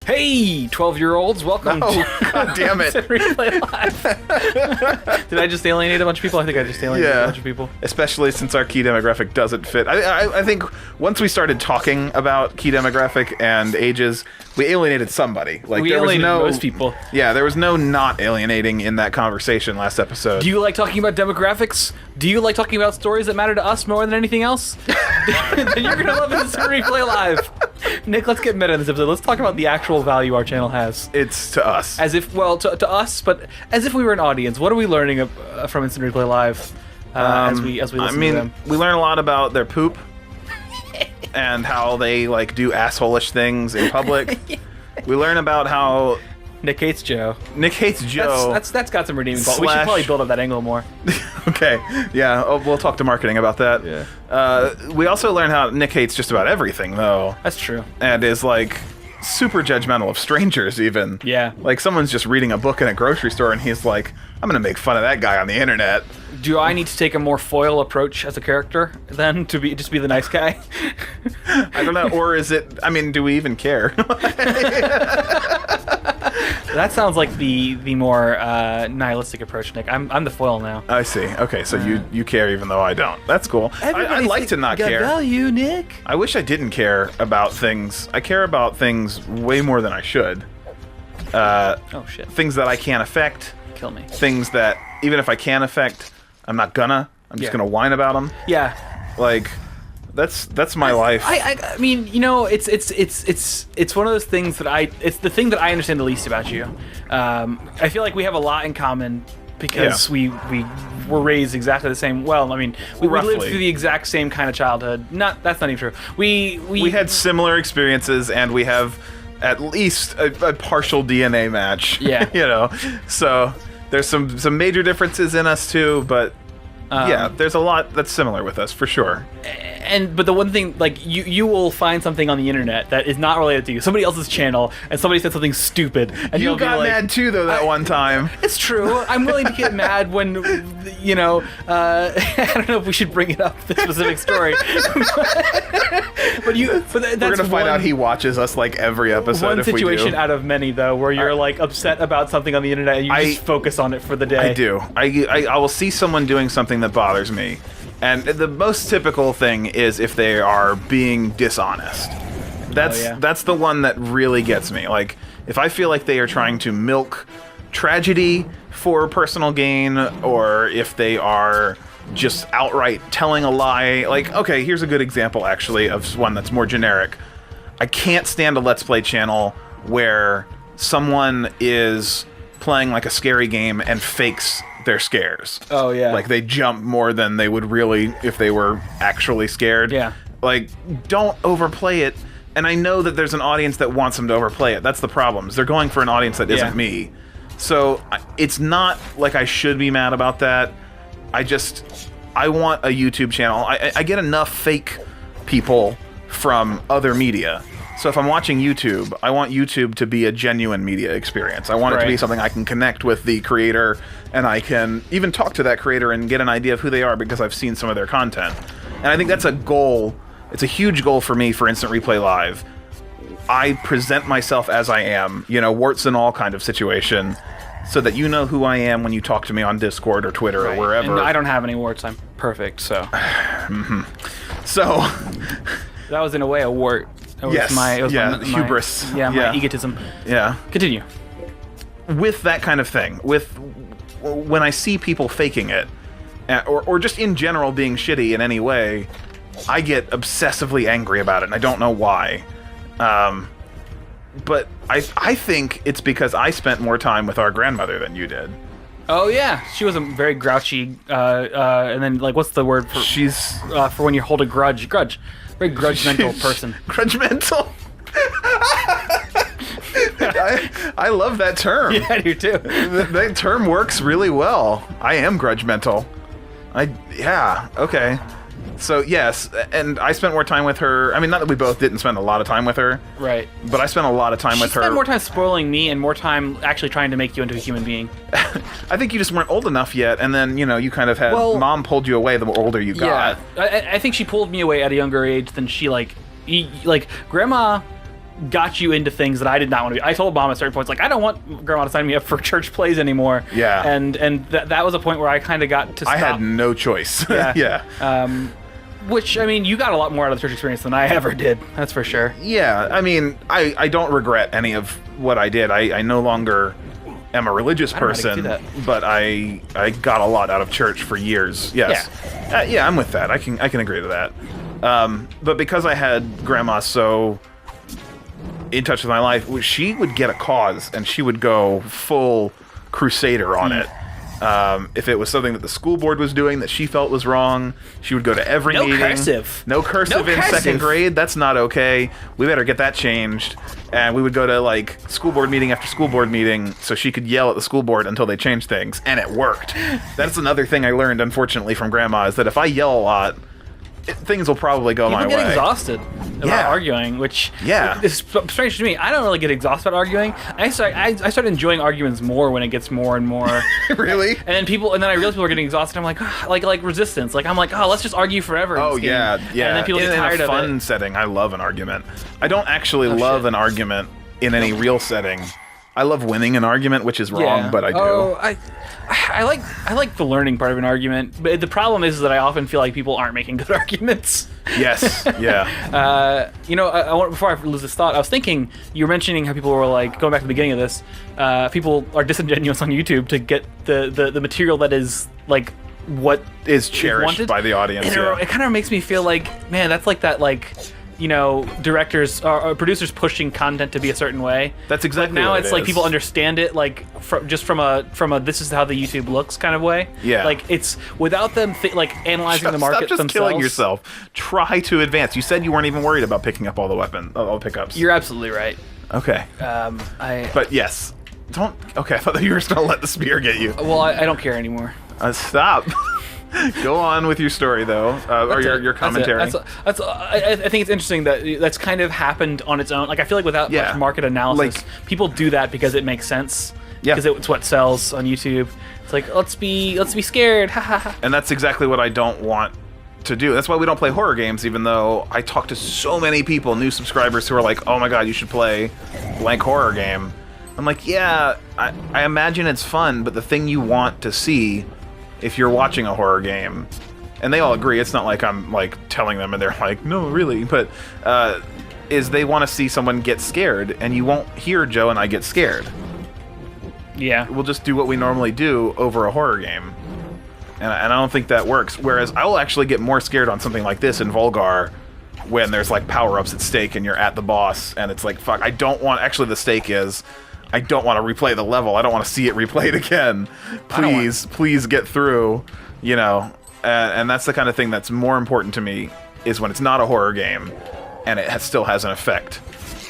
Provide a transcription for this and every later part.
Hey, 12-year-olds, welcome to God damn it. Replay Live. Did I just alienate a bunch of people? I think I just alienated a bunch of people. Especially since our key demographic doesn't fit. I think once we started talking about key demographic and ages, we alienated somebody. Like We there was alienated no most people. Yeah, there was no not alienating in that conversation last episode. Do you like talking about demographics? Do you like talking about stories that matter to us more than anything else? Then you're gonna love this Replay Live. Nick, let's get meta in this episode. Let's talk about the actual value our channel has. It's to us. As if, well, to us, but as if we were an audience. What are we learning from Instant Replay Live as we listen to them? We learn a lot about their poop and how they like do asshole-ish things in public. We learn about how Nick hates Joe. Nick hates Joe. That's got some redeeming quality. We should probably build up that angle more. Okay, yeah, we'll talk to marketing about that. Yeah. We also learn how Nick hates just about everything, though. That's true. And is like super judgmental of strangers, even. Yeah. Like someone's just reading a book in a grocery store, and he's like, "I'm gonna make fun of that guy on the internet." Do I need to take a more foil approach as a character then to be just be the nice guy? I don't know. Or is it? I mean, do we even care? That sounds like the more nihilistic approach, Nick. I'm the foil now. I see. Okay, so you care even though I don't. That's cool. I'd like to not care. Value, Nick. I wish I didn't care about things. I care about things way more than I should. Oh shit. Things that I can't affect. Kill me. Things that even if I can affect, I'm not gonna. I'm just gonna whine about them. Yeah. Like, that's my life. I mean, you know, it's one of those things that it's the thing that I understand the least about you. I feel like we have a lot in common because we were raised exactly the same. Well, I mean, we lived through the exact same kind of childhood. That's not even true. We had similar experiences, and we have at least a partial DNA match. Yeah. You know, so there's some major differences in us too, but yeah, there's a lot that's similar with us for sure. But the one thing, like, you will find something on the internet that is not related to you, somebody else's channel, and somebody said something stupid, and you got mad too, though, that one time. It's true. I'm willing to get mad when, you know, I don't know if we should bring it up, the specific story. But we're gonna find out he watches us like every episode. One if we do. situation out of many, though, where you're like upset about something on the internet and you just focus on it for the day. I do. I will see someone doing something that bothers me. And the most typical thing is if they are being dishonest. That's the one that really gets me. Like, if I feel like they are trying to milk tragedy for personal gain, or if they are just outright telling a lie. Like, okay, here's a good example, actually, of one that's more generic. I can't stand a Let's Play channel where someone is playing, like, a scary game and fakes their scares. Oh, yeah. Like, they jump more than they would really if they were actually scared. Yeah. Like, don't overplay it. And I know that there's an audience that wants them to overplay it. That's the problem. They're going for an audience that isn't me. So, it's not like I should be mad about that. I want a YouTube channel. I get enough fake people from other media. So if I'm watching YouTube, I want YouTube to be a genuine media experience. I want it to be something I can connect with the creator, and I can even talk to that creator and get an idea of who they are because I've seen some of their content. And I think that's a goal. It's a huge goal for me for Instant Replay Live. I present myself as I am, you know, warts and all kind of situation, so that you know who I am when you talk to me on Discord or Twitter or wherever. And I don't have any warts. I'm perfect, so. So. That was in a way a wart. Yes. My hubris. My egotism. Yeah. Continue. With that kind of thing, when I see people faking it, or just in general being shitty in any way, I get obsessively angry about it, and I don't know why. But I think it's because I spent more time with our grandmother than you did. Oh yeah, she was a very grouchy, and then, like, what's the word for? She's for when you hold a grudge. Very grudgmental person. Grudgmental. I love that term. Yeah, I do too. That term works really well. I am grudgmental. Yeah, okay. So, yes, and I spent more time with her. I mean, not that we both didn't spend a lot of time with her. Right. But I spent a lot of time with her. She spent more time spoiling me and more time actually trying to make you into a human being. I think you just weren't old enough yet, and then, you know, you kind of had... Mom pulled you away the older you got. Yeah. I think she pulled me away at a younger age than she, like... Grandma got you into things that I did not want to be. I told Mom at certain points, like, I don't want Grandma to sign me up for church plays anymore. Yeah. And that was a point where I kind of got to stop. I had no choice. Yeah. Which, I mean, you got a lot more out of the church experience than I ever did. That's for sure. Yeah, I mean, I don't regret any of what I did. I no longer am a religious person, but I got a lot out of church for years. Yes. Yeah, I'm with that. I can agree to that. But because I had Grandma so in touch with my life, she would get a cause and she would go full crusader on it. If it was something that the school board was doing that she felt was wrong, she would go to every meeting. No cursive in second grade. That's not okay. We better get that changed. And we would go to like school board meeting after school board meeting so she could yell at the school board until they changed things. And it worked. That's another thing I learned, unfortunately, from Grandma, is that if I yell a lot, things will probably go my way. People get exhausted about arguing, which is strange to me. I don't really get exhausted about arguing. I start enjoying arguments more when it gets more and more. Really? And then I realize people are getting exhausted. I'm like, like resistance. Like, I'm like, let's just argue forever. Oh yeah. And then people get tired of it. In a fun setting, I love an argument. I don't actually love an argument in any real setting. I love winning an argument, which is wrong, but I do. I like the learning part of an argument, but the problem is that I often feel like people aren't making good arguments. Yes, yeah. Before I lose this thought, I was thinking, you were mentioning how people were like, going back to the beginning of this, people are disingenuous on YouTube to get the material that is like what is cherished by the audience. And it kind of makes me feel like, man, that's like that directors or producers pushing content to be a certain way. That's exactly now what it's it like is. People understand it like from a this is how the YouTube looks kind of way. Yeah. Like it's without them analyzing the market themselves. Stop just killing yourself. Try to advance. You said you weren't even worried about picking up all the pickups. You're absolutely right. Okay. But yes. Don't. Okay, I thought that you were just gonna let the spear get you. Well, I don't care anymore. Stop. Go on with your story, though, or your commentary. I think it's interesting that that's kind of happened on its own. Like, I feel like without much market analysis, people do that because it makes sense. Yeah. Because it's what sells on YouTube. It's like, let's be scared. And that's exactly what I don't want to do. That's why we don't play horror games, even though I talk to so many people, new subscribers, who are like, oh my god, you should play blank horror game. I'm like, yeah, I imagine it's fun, but the thing you want to see if you're watching a horror game, and they all agree, it's not like I'm like telling them and they're like, no, really, but is they want to see someone get scared, and you won't hear Joe and I get scared. Yeah. We'll just do what we normally do over a horror game. And I don't think that works. Whereas I will actually get more scared on something like this in Volgarr when there's like power-ups at stake and you're at the boss and it's like, fuck, I don't want, actually the stake is, I don't want to replay the level. I don't want to see it replayed again. Please get through, and that's the kind of thing that's more important to me, is when it's not a horror game and it still has an effect.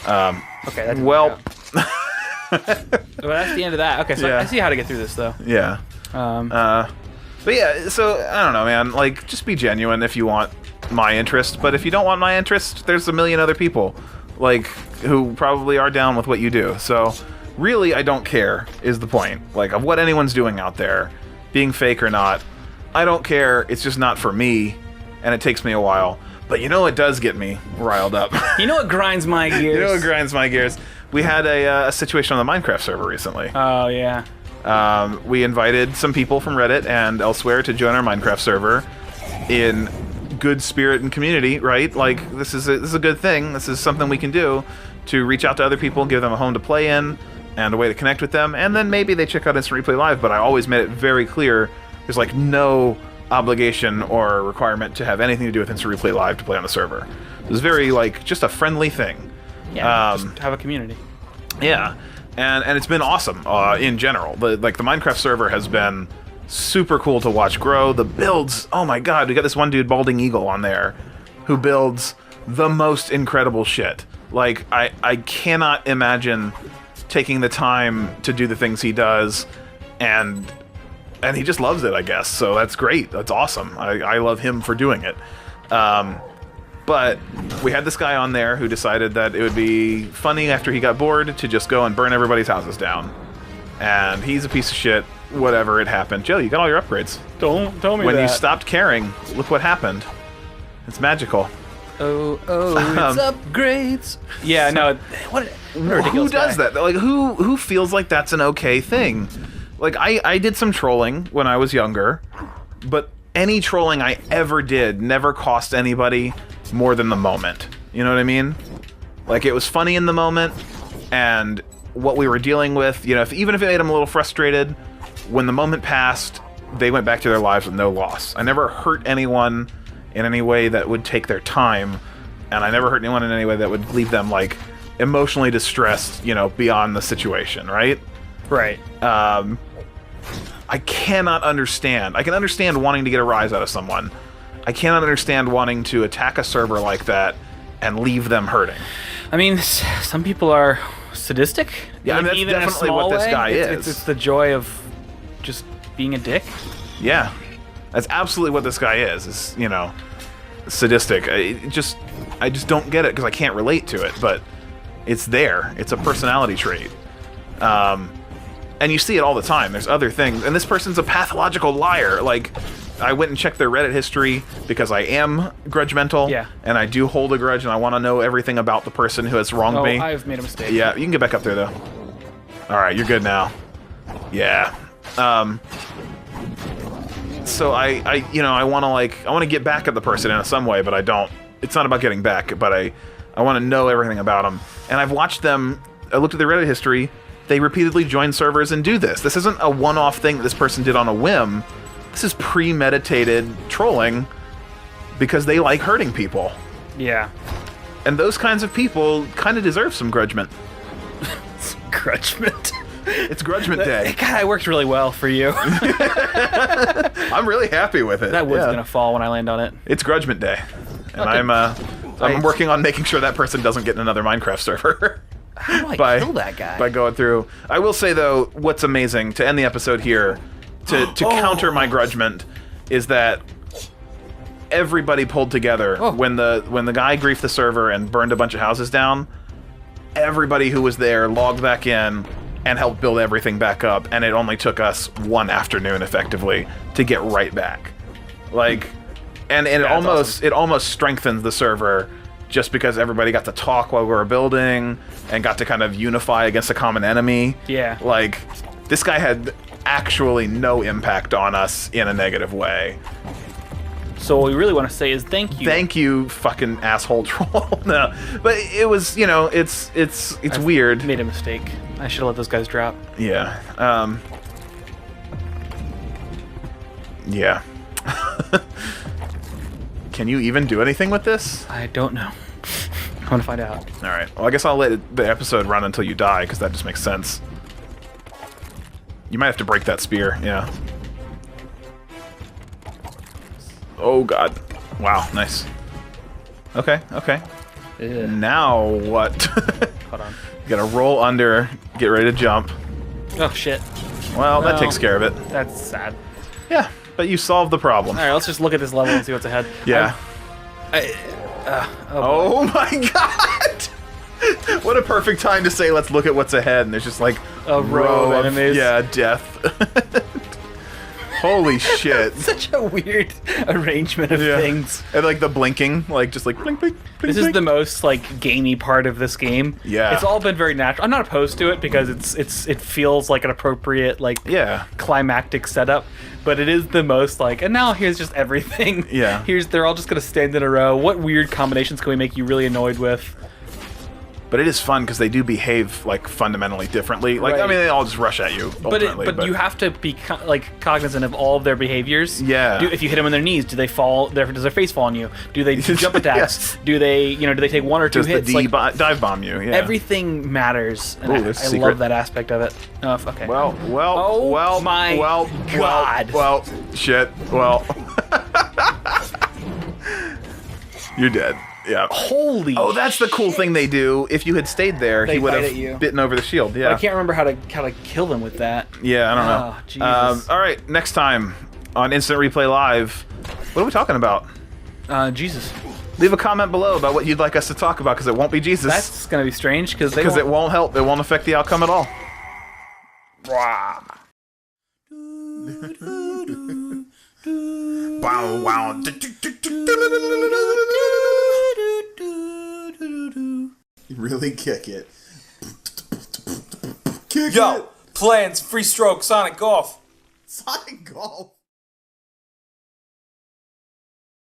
Okay. Well, that's the end of that. Okay, so I see how to get through this, though. Yeah. But yeah, so I don't know, man. Like, just be genuine if you want my interest. But if you don't want my interest, there's a million other people, like, who probably are down with what you do. So really, I don't care, is the point. Like, of what anyone's doing out there, being fake or not, I don't care. It's just not for me, and it takes me a while. But it does get me riled up. You know what grinds my gears? We had a situation on the Minecraft server recently. Oh, yeah. We invited some people from Reddit and elsewhere to join our Minecraft server in good spirit and community, right? Like, this is a good thing. This is something we can do to reach out to other people, give them a home to play in, and a way to connect with them, and then maybe they check out Instant Replay Live, but I always made it very clear there's like no obligation or requirement to have anything to do with Instant Replay Live to play on the server. It was very, like, just a friendly thing. Yeah, just have a community. Yeah, and it's been awesome in general. The Minecraft server has been super cool to watch grow. The builds, oh my god, we got this one dude, Balding Eagle, on there, who builds the most incredible shit. Like, I cannot imagine taking the time to do the things he does, and he just loves it, I guess. So that's great. That's awesome. I love him for doing it. But we had this guy on there who decided that it would be funny after he got bored to just go and burn everybody's houses down. And he's a piece of shit. Whatever, it happened. Joe, you got all your upgrades. Don't tell me when that. you stopped caring, look what happened. It's magical. Oh, it's upgrades. Yeah, no. What a ridiculous Who does guy. that? Like, who feels like that's an okay thing? Like, I did some trolling when I was younger, but any trolling I ever did never cost anybody more than the moment. You know what I mean? Like, it was funny in the moment, and what we were dealing with, you know, even if it made them a little frustrated, when the moment passed, they went back to their lives with no loss. I never hurt anyone in any way that would take their time, and I never hurt anyone in any way that would leave them, like, emotionally distressed, you know, beyond the situation, right? Right. I cannot understand. I can understand wanting to get a rise out of someone. I cannot understand wanting to attack a server like that and leave them hurting. I mean, some people are sadistic. Yeah, I mean, that's even in a definitely small what this way. guy It's is. the joy of just being a dick. Yeah. That's absolutely what this guy is, you know, sadistic. I just don't get it because I can't relate to it, but it's there. It's a personality trait. And you see it all the time. There's other things. And this person's a pathological liar. Like, I went and checked their Reddit history because I am grudgemental. Yeah. And I do hold a grudge, and I want to know everything about the person who has wronged me. I've made a mistake. Yeah, you can get back up there, though. All right, you're good now. Yeah. So I want to get back at the person in some way, but I don't. It's not about getting back, but I want to know everything about them. And I've watched them. I looked at their Reddit history. They repeatedly join servers and do this. This isn't a one-off thing that this person did on a whim. This is premeditated trolling because they like hurting people. Yeah. And those kinds of people kind of deserve some grudgement. Grudgement. It's Grudgement Day. God, it worked really well for you. I'm really happy with it. That wood's gonna fall when I land on it. It's Grudgement Day. And Okay. I'm working on making sure that person doesn't get in another Minecraft server. How do I kill that guy? By going through. I will say, though, what's amazing, to end the episode here, to counter my grudgement, is that everybody pulled together. When the guy griefed the server and burned a bunch of houses down, everybody who was there logged back in and helped build everything back up, and it only took us one afternoon, effectively, to get right back. Like, and it almost strengthens the server just because everybody got to talk while we were building and got to kind of unify against a common enemy. Yeah. Like, this guy had actually no impact on us in a negative way. So what we really want to say is thank you. Thank you, fucking asshole troll. No, but it was, you know, it's weird. Made a mistake. I should have let those guys drop. Yeah. Yeah. Can you even do anything with this? I don't know. I'm gonna find out. All right. Well, I guess I'll let the episode run until you die, because that just makes sense. You might have to break that spear. Yeah. Oh God. Wow. Nice. Okay. Okay. Ugh. Now what? Hold on. You gotta roll under. Get ready to jump. Oh shit. Well, that No. takes care of it. That's sad. Yeah. But you solved the problem. All right, let's just look at this level and see what's ahead. Yeah. Oh my God! What a perfect time to say, let's look at what's ahead, and there's just like A row of enemies. Yeah, death. Holy shit. Such a weird arrangement of things. And like the blinking, like just like blink, blink, blink. This is the most like gamey part of this game. Yeah. It's all been very natural. I'm not opposed to it because it feels like an appropriate like climactic setup, but it is the most like, and now here's just everything. Yeah. They're all just gonna stand in a row. What weird combinations can we make you really annoyed with? But it is fun because they do behave like fundamentally differently. Like, Right. I mean, they all just rush at you. But you have to be cognizant of all of their behaviors. Yeah. If you hit them on their knees, do they fall? Does their face fall on you? Do they do jump attacks? Yes. Do they take one or two Just hits? the dive bomb you. Yeah. Everything matters. And Ooh, I there's a secret. love that aspect of it. Oh, okay. Well, my God. Well, shit. Well. You're dead. Yeah. Holy. Oh, that's the cool thing they do. If you had stayed there, They he would bite at you. have bitten over the shield. Yeah. But I can't remember how to kill them with that. Yeah, I don't know. Oh, Jesus. All right, next time on Instant Replay Live, what are we talking about? Jesus. Leave a comment below about what you'd like us to talk about, because it won't be Jesus. That's gonna be strange because Because it won't help. It won't affect the outcome at all. Wow, wow. Really kick it. Kick Yo, it. plans, free stroke, Sonic Golf. Sonic Golf.